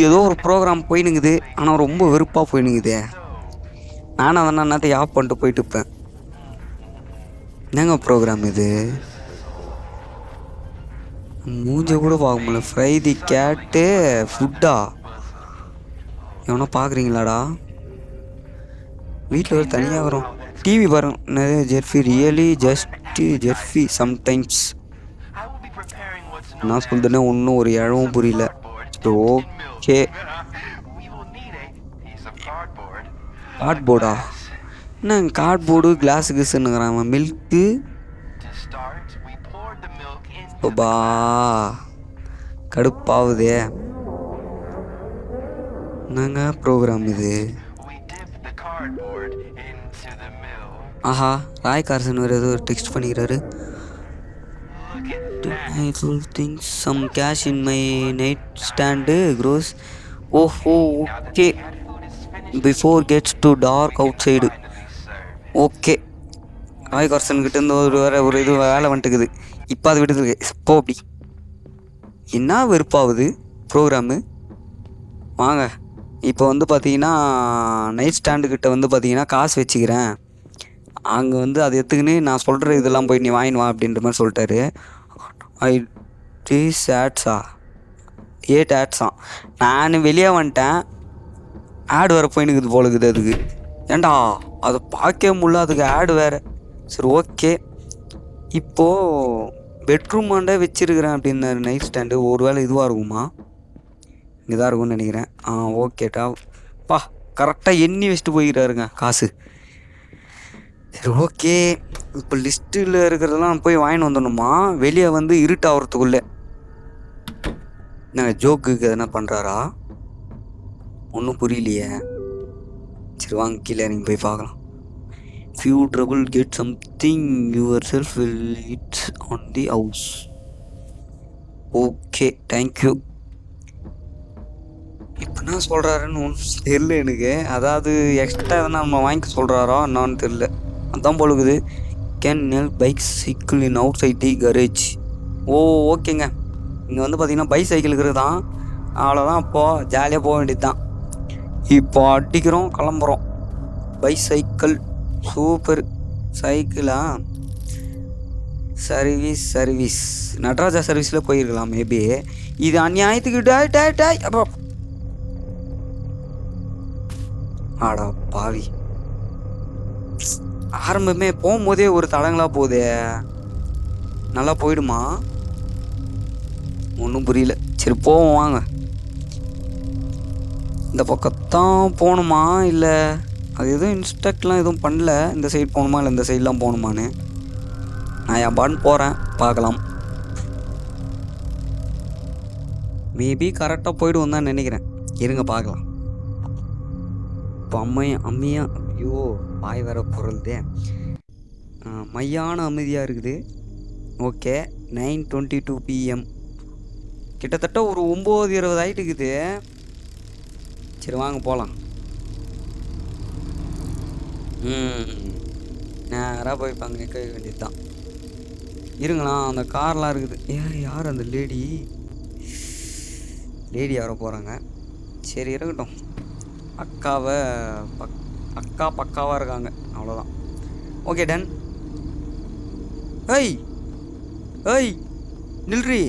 ஏதோ ஒரு ப்ரோக்ராம் போயினுங்குது, ஆனால் ரொம்ப வெறுப்பாக போயினுங்குதே. நானும் அதனால் நேரத்தை ஆஃப் பண்ணிட்டு போயிட்டு இருப்பேன். என்னங்க ப்ரோக்ராம் இது? மூஞ்ச கூட பார்க்க முடியல. ஃப்ரை தி கேட்டு ஃபுட்டா? எவனா பார்க்குறீங்களாடா? வீட்டில் ஒரு தனியாக வரும். டிவி பாருங்க. நிறைய ஜெர்ஃபி ரியலி ஜெர்ஃபி சம்டைம்ஸ். நான் சொல்லுதுன்னா ஒன்றும் ஒரு இழவும் புரியல. ஓகே, கார்ட்போர்டா? என்ன கார்ட்போர்டு கிளாஸு கிஸ்ன்னுங்கிறான். மில்க்கு பா கடுப்பாகுதே. என்னங்க ப்ரோக்ராம் இது? ஆஹா, ராய் கார்சன் வேறு ஏதோ டெக்ஸ்ட் பண்ணிக்கிறாரு. I will think some cash in my nightstand grows. ஓஹோ okay, before gets to dark outside. Okay, Rai Carson கிட்ட இருந்து ஒரு இது வேலை வந்துட்டுக்குது. இப்போ அது விடுது இப்போ அப்படி என்ன வெறுப்பாகுது ப்ரோக்ராமு. வாங்க இப்போ வந்து பார்த்தீங்கன்னா நைட் ஸ்டாண்டுக்கிட்ட வந்து பார்த்தீங்கன்னா காசு வச்சுக்கிறேன். அங்கே வந்து அது எடுத்துக்கின்னு நான் சொல்கிற இதெல்லாம் போய் நீ வாங்கின்னு வா அப்படின்ற மாதிரி சொல்லிட்டாரு. ஆட்ஸா 8 ஆட்ஸாம். நான் வெளியே வந்துட்டேன். ஆடு வேறு போயினுக்குது போலுக்குது அதுக்கு. ஏண்டா அதை பார்க்கவே முடியல, அதுக்கு ஆடு வேறு. சரி ஓகே, இப்போது பெட்ரூமாண்டே வச்சுருக்கிறேன் அப்படின்னாரு நைட் ஸ்டாண்டு. ஒரு வேளை இதுவாக இருக்குமா? இங்கே தான் இருக்கும்னு நினைக்கிறேன். ஓகேட்டா பா, கரெக்டாக எண்ணி வச்சுட்டு போய்கிறாருங்க காசு. சரி ஓகே, இப்போ லிஸ்ட்டில் இருக்கிறதெல்லாம் போய் வாங்கிட்டு வந்துடணுமா? வெளியே வந்து இருட்டாகிறதுக்குள்ளே. நாங்கள் ஜோக்குக்கு எதனா பண்ணுறாரா? ஒன்றும் புரியலையே. சரி வாங்க கீழே நீங்கள் போய் பார்க்கலாம். Few trouble get something yourself will it's on the house. Okay thank you. இப்போ என்ன சொல்கிறாருன்னு ஒன்றும் தெரியல எனக்கு. அதாவது எக்ஸ்ட்ரா எதனா நம்ம வாங்கிக்க சொல்கிறாரோ என்னான்னு தெரில. அதான் போலுக்குது. Can nell bike cycle in outside the garage. ஓகேங்க, இங்கே வந்து பார்த்தீங்கன்னா பைக் சைக்கிள் இருக்கிறது தான். அவ்வளோதான், அப்போது ஜாலியாக போக வேண்டியது தான். இப்போ அடிக்கிறோம், கிளம்புறோம். பைசைக்கிள் சூப்பர் சைக்கிளா? சர்வீஸ் நடராஜா சர்வீஸில் போயிருக்கலாம் மேபி. இது அநியாயத்துக்கு டாய் அப்போ ஆடா பாவி. ஆரம்பமே போகும்போதே ஒரு தடங்களாக போகுதே. நல்லா போயிடுமா? ஒன்றும் புரியல. சரி போவோம் வாங்க. இந்த பக்கத்தான் போகணுமா இல்லை அது எதுவும் இன்ஸ்ட்ரக்ட்லாம் எதுவும் பண்ணல. இந்த சைடு போகணுமா இல்லை இந்த சைட்லாம் போகணுமான்னு நான் என் பாட்டு போகிறேன், பார்க்கலாம். மேபி கரெக்டாக போய்டுவோம் தான் நினைக்கிறேன். இருங்க பார்க்கலாம். இப்போ அம்மையா ஐயோ வாய் வர பொருள்தே. மையான அமைதியாக இருக்குது. Okay, 9:22 PM. கிட்டத்தட்ட ஒரு 9:20 ஆகிட்டு இருக்குது. சரி வாங்க போகலாம். நேராக போய் இப்போ அங்கே நிற்க வேண்டியது தான். இருங்களா, அந்த கார்லாம் இருக்குது. யார் அந்த லேடி யாரோ போகிறாங்க. சரி இருக்கட்டும். அக்கா பக்காவாக இருக்காங்க, அவ்வளோதான். Okay done. ஏய் நில்றி.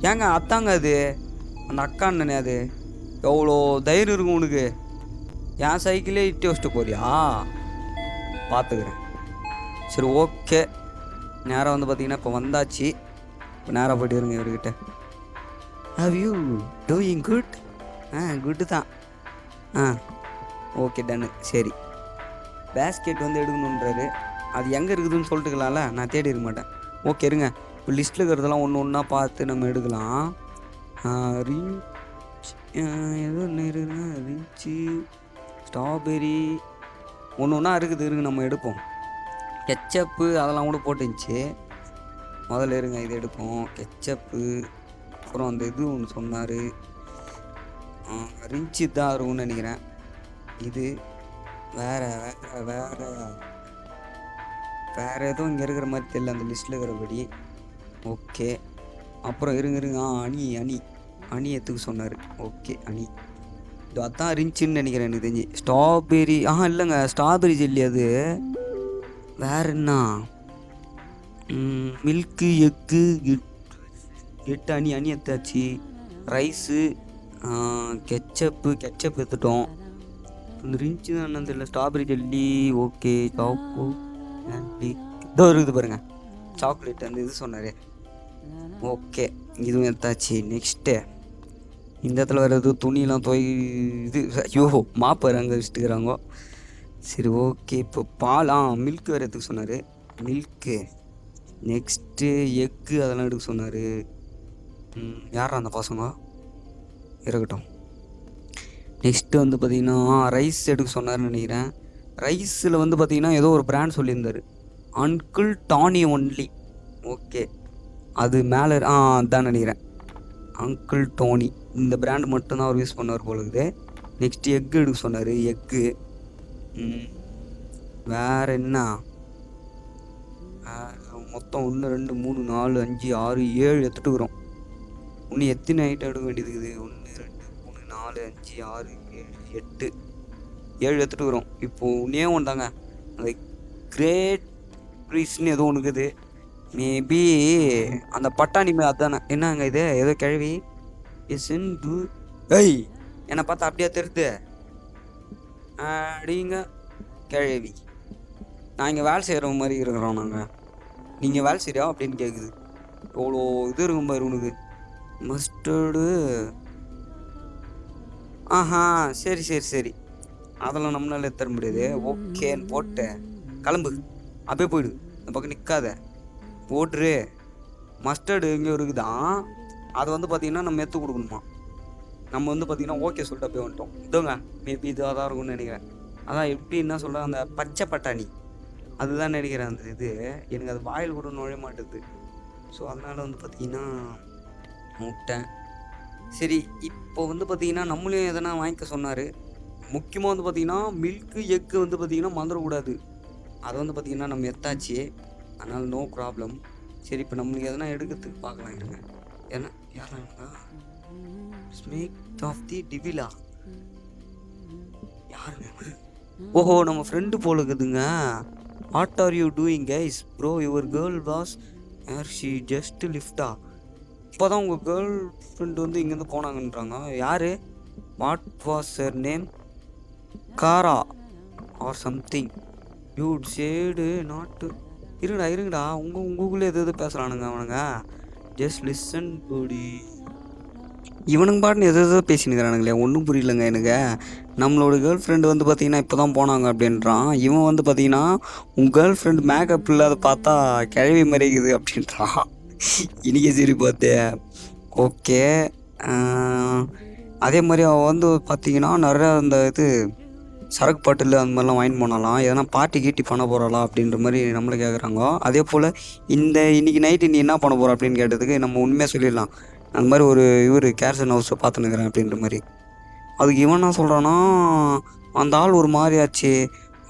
ஏங்க அத்தாங்க அது அந்த அக்கான்னு அது எவ்வளோ தைரியம் இருக்கும் உனக்கு? என் சைக்கிளே இட்டு வச்சுட்டு போறியா? பார்த்துக்கிறேன். சரி ஓகே, நேராக வந்து பார்த்தீங்கன்னா இப்போ வந்தாச்சு. இப்போ நேராக போய்ட்டு இருங்க இவர்கிட்ட. How you doing good? Good தான். ஓகே டன்னு. சரி, பேஸ்கெட் வந்து எடுக்கணுன்றாரு. அது எங்கே இருக்குதுன்னு சொல்லிட்டுக்கலாம்ல, நான் தேடி இருக்க மாட்டேன். ஓகே இருங்க, இப்போ லிஸ்ட்டில் இருக்கிறதெல்லாம் ஒன்று ஒன்றா பார்த்து நம்ம எடுக்கலாம். ரிச் ஏதோ ஒன்று இருக்குதுங்க, ரிச்சு ஸ்ட்ராபெரி ஒன்று ஒன்றா இருக்குது. இருங்க நம்ம எடுப்போம். கெச்சப்பு அதெல்லாம் கூட போட்டுருந்துச்சு. முதல்ல இருங்க இது எடுப்போம். கெச்சப்பு, அப்புறம் அந்த இது ஒன்று சொன்னார், ரிச்சு தான் இருக்கும்னு நினைக்கிறேன். இது வேறு வேறு வேறு வேறு எதுவும் இங்கே இருக்கிற மாதிரி தெரியல அந்த லிஸ்ட்டில் இருக்கிறபடி. ஓகே, அப்புறம் இருங்க அணி எத்துக்கு சொன்னார். ஓகே, அணி இது அதான் ரிஞ்சுன்னு நினைக்கிறேன் எனக்கு தெரிஞ்சு. ஸ்ட்ராபெரி இல்லைங்க, ஸ்ட்ராபெரி ஜெல்லி அது. வேறு என்ன, மில்க்கு எக்கு எட்டு அணி எத்தாச்சு. ரைஸு, கெச்சப்பு எடுத்துட்டோம். இந்த ரிஞ்சு தான் என்னன்னு தெரியல. Strawberry jelly okay. சாக்கோ இதோ இருக்குது பாருங்கள், சாக்லேட் அந்த இது சொன்னார். ஓகே, இதுவும் எடுத்தாச்சு. நெக்ஸ்ட்டு இந்த இடத்துல வேறு எதுவும் துணியெலாம் இது மாப்பு அங்கே வச்சுட்டுக்கிறாங்க. சரி ஓகே, இப்போ பால் மில்க் வேறு எடுத்துக்க சொன்னார். மில்க்கு, நெக்ஸ்ட்டு எக்கு அதெல்லாம் எடுக்க சொன்னார். யாரா அந்த பசங்க இருக்கட்டும். நெக்ஸ்ட்டு வந்து பார்த்திங்கன்னா ரைஸ் எடுக்க சொன்னார்னு நினைக்கிறேன். ரைஸில் வந்து பார்த்திங்கன்னா ஏதோ ஒரு பிராண்ட் சொல்லியிருந்தார், அங்கிள் டானி ஒன்லி. ஓகே, அது மேலே தான் நினைக்கிறேன், அங்கிள் டோனி. இந்த பிராண்ட் மட்டும்தான் அவர் யூஸ் பண்ணுவார் போல இருக்குது. நெக்ஸ்ட்டு எக்கு எடுக்க சொன்னார். எக்கு வேறு என்ன, மொத்தம் 1 2 3 4 5 6 7 எடுத்துட்டுக்கிறோம். இன்னும் எத்தனை ஐட்டம் எடுக்க வேண்டியது இருக்குது? 1 2 3 4 5 6 7 7 எடுத்துட்டுக்கிறோம். இப்போது உன்னே ஒன்றாங்க, அந்த கிரேட் ப்ரீஸ்ன்னு ஏதோ ஒன்று இருக்குது. மேபி அந்த பட்டாணி அதானே. என்னங்க இது ஏதோ கிழவி ஏய் என்னை பார்த்தா அப்படியே தெரியுது அப்படிங்க கிழவி. நான் இங்கே வேலை செய்கிற மாதிரி இருக்கிறோம். நாங்கள் நீங்கள் வேலை செய்கிறியா அப்படின்னு கேட்குது. எவ்வளோ இது இருக்கும் பாரு உனக்கு. மஸ்டர்டு சரி அதெல்லாம் நம்மளால தர முடியாது. ஓகேன்னு போட்டு கிளம்பு, அப்படியே போயிடு, இந்த பக்கம் நிற்காத, போட்ரு. மஸ்டர்டு இங்கே இருக்குதான், அதை வந்து பார்த்திங்கன்னா நம்ம எடுத்து கொடுக்கணுமா. நம்ம வந்து பார்த்திங்கன்னா ஓகே சொல்லிட்டு அப்படியே வந்துட்டோம். இதோங்க மேபி இதுவாக தான் இருக்கும்னு நினைக்கிறேன். அதான் எப்படி என்ன சொல்கிறேன், அந்த பச்சை பட்டாணி அதுதான் நினைக்கிறேன். அந்த இது எனக்கு அது வாயில் கூட நுழைய மாட்டேது. ஸோ அதனால் வந்து பார்த்திங்கன்னா முட்டை. சரி, இப்போ வந்து பார்த்திங்கன்னா நம்மளையும் எதனா வாங்கிக்க சொன்னார். முக்கியமாக வந்து பார்த்திங்கன்னா மில்க்கு எக்கு வந்து பார்த்திங்கன்னா மறந்துடக்கூடாது. அதை வந்து பார்த்திங்கன்னா நம்ம எத்தாச்சு, அதனால் நோ ப்ராப்ளம். சரி, இப்போ நம்மளுக்கு எதனா எடுக்கிறதுக்கு பார்க்கலாம். இருங்க, ஏன்னா யாராங்க ஸ்மேக் ஆஃப் தி டிவிலா யாருங்க? ஓஹோ, நம்ம ஃப்ரெண்டு போல இருக்குதுங்க. What are you doing guys bro, your girl was யார் ஷி ஜஸ்ட் லிஃப்டா. இப்போ தான் உங்கள் கேர்ள் ஃப்ரெண்டு வந்து இங்கேருந்து போனாங்கன்றாங்க. யார்? What was her name? காரா ஆர் சம்திங். டியூட் சேடு நாட்டு. இருங்கடா உங்களுக்குள்ளே எது பேசுகிறானுங்க அவனுங்க. ஜஸ்ட் லிசன் போடி. இவனுங்க பாட்டுன்னு எதோ பேசினுக்கிறானுங்களே, ஒன்றும் புரியலங்க எனக்கு. நம்மளோட கேர்ள் ஃப்ரெண்டு வந்து பார்த்திங்கன்னா இப்போ தான் போனாங்க அப்படின்றான். இவன் வந்து பார்த்திங்கன்னா உங்கள் கேர்ள் ஃப்ரெண்டு மேக்கப் இல்லாத பார்த்தா கிழவி மறைக்குது அப்படின்றான். இன்றைக்கே சரி பார்த்தேன். ஓகே, அதே மாதிரி அவள் வந்து பார்த்திங்கன்னா நிறையா அந்த இது சரக்கு பாட்டில் அந்த மாதிரிலாம் வாங்கிட்டு போனாலாம். எதனா பார்ட்டி கீட்டி பண்ண போகிறாளா அப்படின்ற மாதிரி நம்மளை கேட்குறாங்க. அதே போல் இன்றைக்கி நைட்டு நீ என்ன பண்ண போகிற அப்படின்னு கேட்டதுக்கு நம்ம உண்மையாக சொல்லிடலாம், அந்த மாதிரி ஒரு கேர்சன் ஹவுஸில் பார்த்துன்னுக்கிறேன் அப்படின்ற மாதிரி. அதுக்கு இவன் என்ன சொல்கிறான்னா, அந்த ஆள் ஒரு மாதிரி ஆச்சு,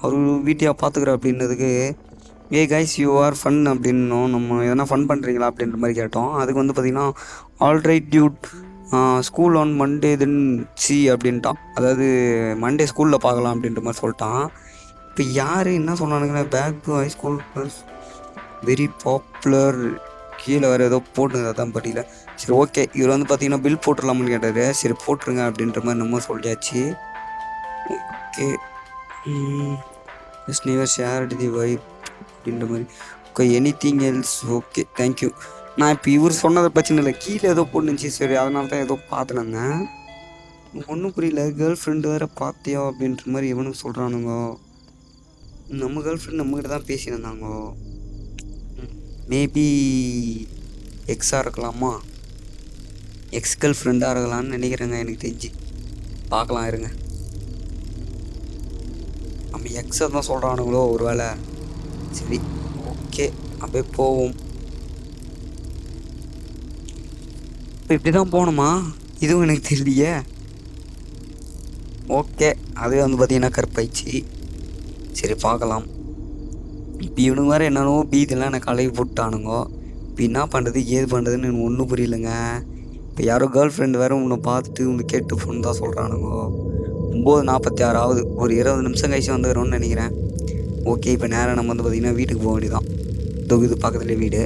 அவர் வீட்டையாக பார்த்துக்குற அப்படின்றதுக்கு கைஸ் யூ ஆர் ஃபன் அப்படின்னோம். நம்ம எதனா ஃபன் பண்ணுறீங்களா அப்படின்ற மாதிரி கேட்டோம். அதுக்கு வந்து பார்த்திங்கன்னா alright dude school on Monday then see அப்படின்ட்டான். அதாவது மண்டே ஸ்கூலில் பார்க்கலாம் அப்படின்ற மாதிரி சொல்லிட்டான். இப்போ யார் என்ன சொன்னானுங்கன்னா, back to high school plus very popular கீழே வேறு ஏதோ போட்டுங்க தான் பட்டியல. சரி ஓகே, இவர் வந்து பார்த்திங்கன்னா பில் போட்டுடலாம்னு கேட்டார். சரி போட்டுருங்க அப்படின்ற மாதிரி நம்ம சொல்லியாச்சு. ஓகே, ஜஸ்ட் நெவர் ஷேர்டு தி வைப் அப்படின்ற மாதிரி. Okay anything else okay thank you. நான் இப்போ இவர் சொன்னதை பிரச்சனை இல்லை, கீழே ஏதோ போட்டுச்சு. சரி அதனால தான் ஏதோ பார்த்துனேங்க. ஒன்றும் புரியல. கேர்ள் ஃப்ரெண்டு வேறு பார்த்தியா அப்படின்ற மாதிரி இவனுக்கு சொல்கிறானுங்க. நம்ம கேர்ள் ஃப்ரெண்ட் நம்மக்கிட்ட தான் பேசியிருந்தாங்க. மேபி எக்ஸாக இருக்கலாமா, எக்ஸ் கேர்ள் ஃப்ரெண்டாக இருக்கலாம்னு நினைக்கிறேங்க எனக்கு தெரிஞ்சு. பார்க்கலாம் இருங்க. நம்ம எக்ஸை தான் சொல்கிறானுங்களோ ஒரு வேளை. சரி ஓகே அப்படியே போவோம். இப்போ இப்படி தான் போகணுமா? இதுவும் எனக்கு தெரியலையே. ஓகே அதுவே வந்து பார்த்தீங்கன்னா கருப்பாயிடுச்சு. சரி பார்க்கலாம். இப்போ இவனுங்க வேறு என்னென்னோ பீதியெல்லாம் எனக்கு கலகி போட்டானுங்க. இப்போ என்ன பண்ணுறது ஏது பண்ணுறதுன்னு எனக்கு ஒன்றும் புரியலைங்க. இப்போ யாரோ கேர்ள் ஃப்ரெண்டு வேறு உன்னை பார்த்துட்டு உன்னை கேட்டு ஃபோன் தான் சொல்கிறானுங்க. 9:46 ஆகுது. ஒரு 20 நிமிஷம் கழிச்சு வந்துடுறோன்னு நினைக்கிறேன். ஓகே இப்போ நேராக நம்ம வந்து பார்த்திங்கன்னா வீட்டுக்கு போக வேண்டியதான். தொகுது பக்கத்துலேயே வீடு.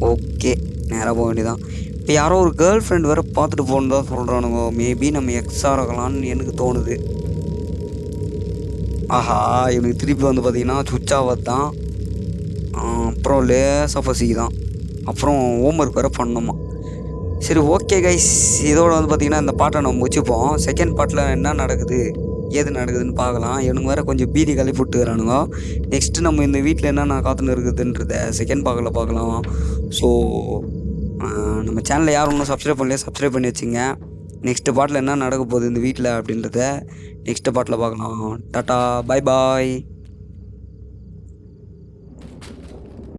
ஓகே நேராக போக வேண்டியதான். இப்போ யாரோ ஒரு கேர்ள் ஃப்ரெண்ட் வேறு பார்த்துட்டு போகணும் தான் சொல்கிறானுங்க. மேபி நம்ம எக்ஸாக இருக்கலாம்னு எனக்கு தோணுது. ஆஹா இவனுக்கு திருப்பி வந்து பார்த்திங்கன்னா சுவிட்ச் ஆஃப் தான். அப்புறம் லேசாக பசிக்குதான். அப்புறம் ஹோம்ஒர்க் வேறு பண்ணணுமா. சரி ஓகே கைஸ், இதோட வந்து பார்த்திங்கன்னா இந்த பாட்டை நம்ம முடிச்சுப்போம். செகண்ட் பார்ட்டில் என்ன நடக்குது ஏது நடக்குதுன்னு பார்க்கலாம். இவனுங்க வேறு கொஞ்சம் பீதி கலப்பி விட்டு வரானுங்க. நெக்ஸ்ட்டு நம்ம இந்த வீட்டில் என்னென்ன காத்துன்னு இருக்குதுன்றத செகண்ட் பார்க்கல பார்க்கலாம். ஸோ நம்ம சேனலை யாரும் ஒன்றும் சப்ஸ்கிரைப் பண்ணலையே, சப்ஸ்கிரைப் பண்ணி வச்சுங்க. நெக்ஸ்ட்டு பார்ட்டில் என்ன நடக்க போகுது இந்த வீட்டில் அப்படின்றத நெக்ஸ்ட்டு பார்ட்டில் பார்க்கலாம். Tata bye bye.